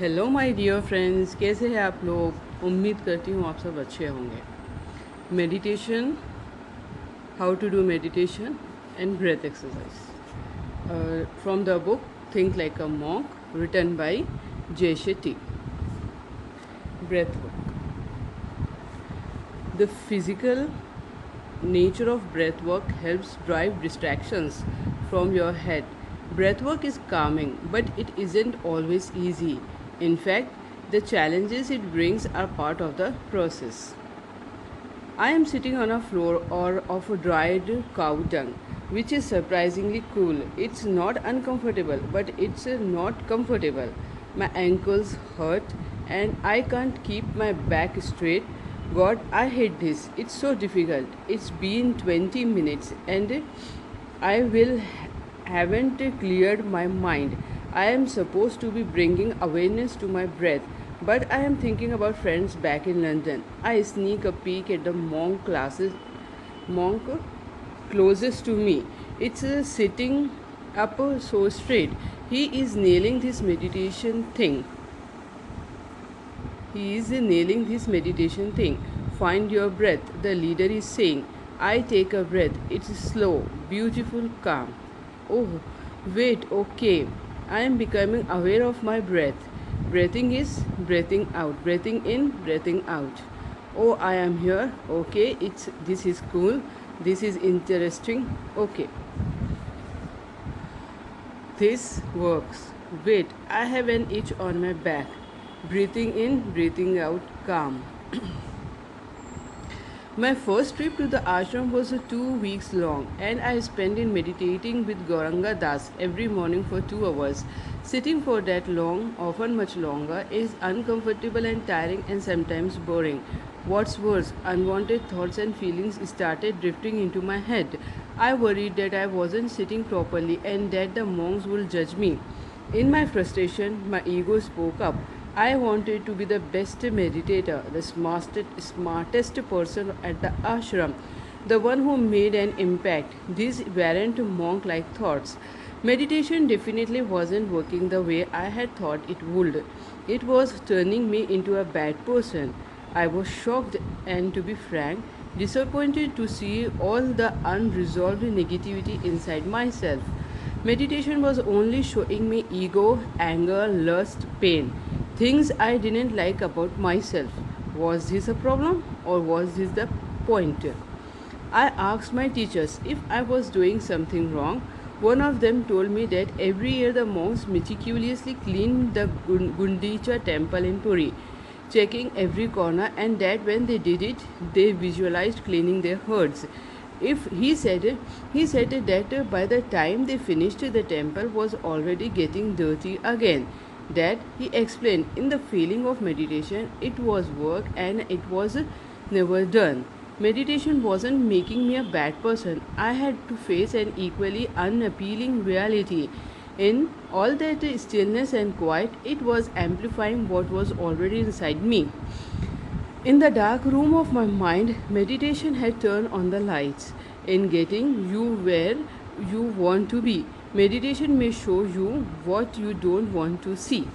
Hello my dear friends, कैसे हैं आप लोग। उम्मीद करती हूँ आप सब अच्छे होंगे। Meditation, how to do meditation and breath exercise from the book think like a monk written by Jay Shetty. Breath work. The physical nature of breath work helps drive distractions from your head. Breath work is calming, but it isn't always easy. In fact, the challenges it brings are part of the process. I am sitting on a floor or of a dried cow dung, which is surprisingly cool. It's not uncomfortable, but it's not comfortable. My ankles hurt and I can't keep my back straight. God, I hate this. It's so difficult. It's been 20 minutes and I will haven't cleared my mind. I am supposed to be bringing awareness to my breath, but I am thinking about friends back in London. I sneak a peek at the monk closest to me. It's sitting up so straight. He is nailing this meditation thing. He is nailing this meditation thing. Find your breath, the leader is saying. I take a breath. It's slow, beautiful, calm. Oh, wait, okay. I am becoming aware of my breath. Breathing is breathing out, breathing in, breathing out. Oh, I am here. Okay, this is cool. This is interesting. Okay, this works. Wait, I have an itch on my back. Breathing in, breathing out, calm. My first trip to the ashram was 2 weeks long, and I spent in meditating with Gauranga Das every morning for 2 hours. Sitting for that long, often much longer, is uncomfortable and tiring and sometimes boring. What's worse, unwanted thoughts and feelings started drifting into my head. I worried that I wasn't sitting properly and that the monks would judge me. In my frustration, my ego spoke up. I wanted to be the best meditator, the smartest person at the ashram, the one who made an impact. These weren't monk like thoughts. Meditation definitely wasn't working the way I had thought it would. It was turning me into a bad person. I was shocked and, to be frank, disappointed to see all the unresolved negativity inside myself. Meditation was only showing me ego, anger, lust, pain. Things I didn't like about myself. Was this a problem or was this the point? I asked my teachers if I was doing something wrong. One of them told me that every year the monks meticulously cleaned the Gundicha temple in Puri, checking every corner, and that when they did it, they visualized cleaning their herds. If he said that by the time they finished, the temple was already getting dirty again. That, he explained, in the feeling of meditation, it was work and it was never done. Meditation wasn't making me a bad person. I had to face an equally unappealing reality. In all that stillness and quiet, it was amplifying what was already inside me. In the dark room of my mind, meditation had turned on the lights. In getting you where you want to be, meditation may show you what you don't want to see.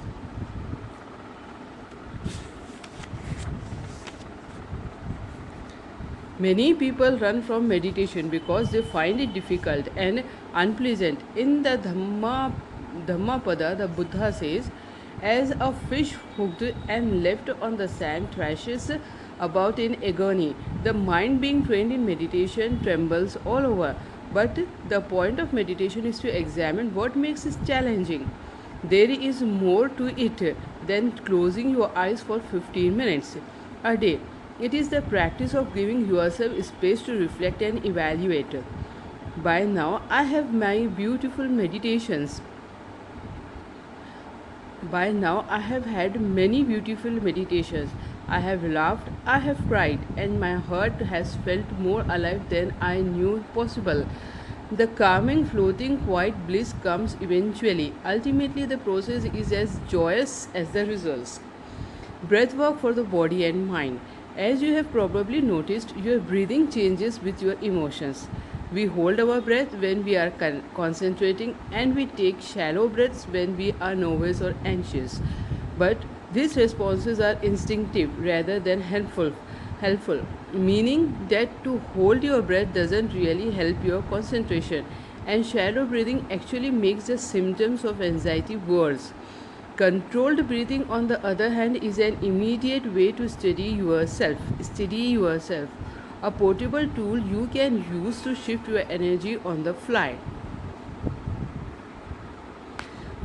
Many people run from meditation because they find it difficult and unpleasant. In the Dhammapada, the Buddha says, as a fish hooked and left on the sand thrashes about in agony, the mind being trained in meditation trembles all over. But the point of meditation is to examine what makes it challenging. There is more to it than closing your eyes for 15 minutes a day. It is the practice of giving yourself space to reflect and evaluate. By now, I have my beautiful meditations. By now, I have had many beautiful meditations. I have laughed, I have cried, and my heart has felt more alive than I knew possible. The calming, floating, quiet bliss comes eventually. Ultimately, the process is as joyous as the results. Breath work for the body and mind. As you have probably noticed, your breathing changes with your emotions. We hold our breath when we are concentrating, and we take shallow breaths when we are nervous or anxious. But these responses are instinctive rather than helpful, meaning that to hold your breath doesn't really help your concentration, and shallow breathing actually makes the symptoms of anxiety worse. Controlled breathing, on the other hand, is an immediate way to steady yourself. A portable tool you can use to shift your energy on the fly.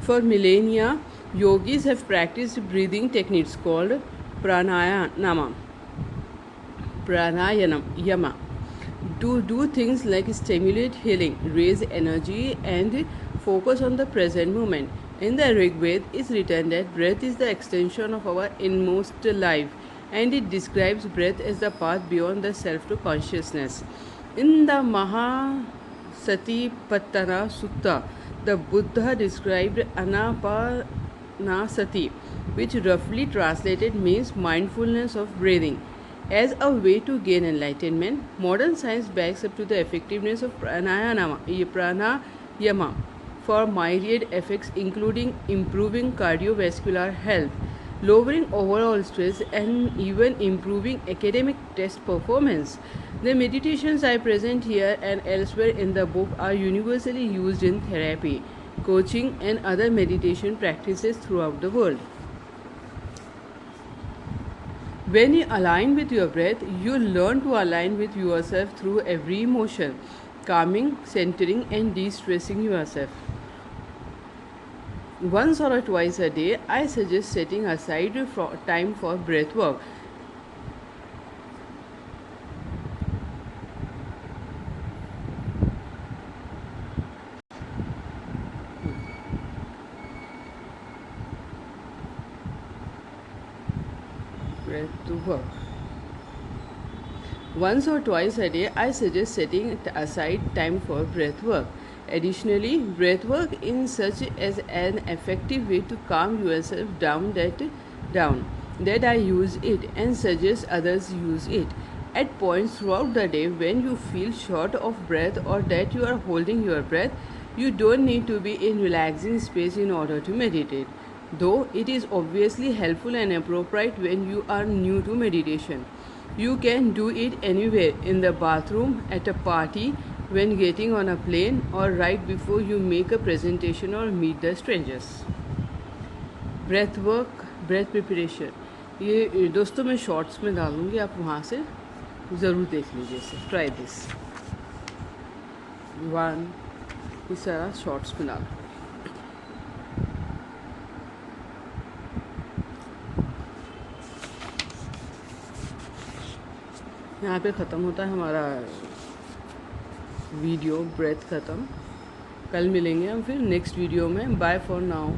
For millennia, yogis have practiced breathing techniques called pranayama, pranayama to do things like stimulate healing, raise energy, and focus on the present moment. In the Rig Veda, it's written that breath is the extension of our inmost life, and it describes breath as the path beyond the self to consciousness. In the Mahasatipattana Sutta, the Buddha described anapanasati, which roughly translated means mindfulness of breathing, as a way to gain enlightenment. Modern science backs up to the effectiveness of pranayama for myriad effects, including improving cardiovascular health, lowering overall stress, and even improving academic test performance. The meditations I present here and elsewhere in the book are universally used in therapy, coaching, and other meditation practices throughout the world. When you align with your breath, you learn to align with yourself through every emotion, calming, centering, and de stressing yourself. Once or twice a day, I suggest setting aside time for breath work. Breath to work. Once or twice a day, I suggest setting aside time for breath work. Additionally, breath work is such as an effective way to calm yourself down that I use it and suggest others use it. At points throughout the day when you feel short of breath or that you are holding your breath, you don't need to be in relaxing space in order to meditate, though it is obviously helpful and appropriate when you are new to meditation. You can do it anywhere, in the bathroom, at a party, when getting on a plane, or right before you make a presentation or meet the strangers. Breath work, breath preparation, ये दोस्तों मैं shorts में डालूँगी, आप वहाँ से ज़रूर देख लीजिए इसे. ट्राई दिस वन, इस तरह शॉर्ट्स में डालो. यहाँ पे ख़त्म होता है हमारा वीडियो. ब्रेथ ख़त्म. कल मिलेंगे हम फिर नेक्स्ट वीडियो में. Bye for now.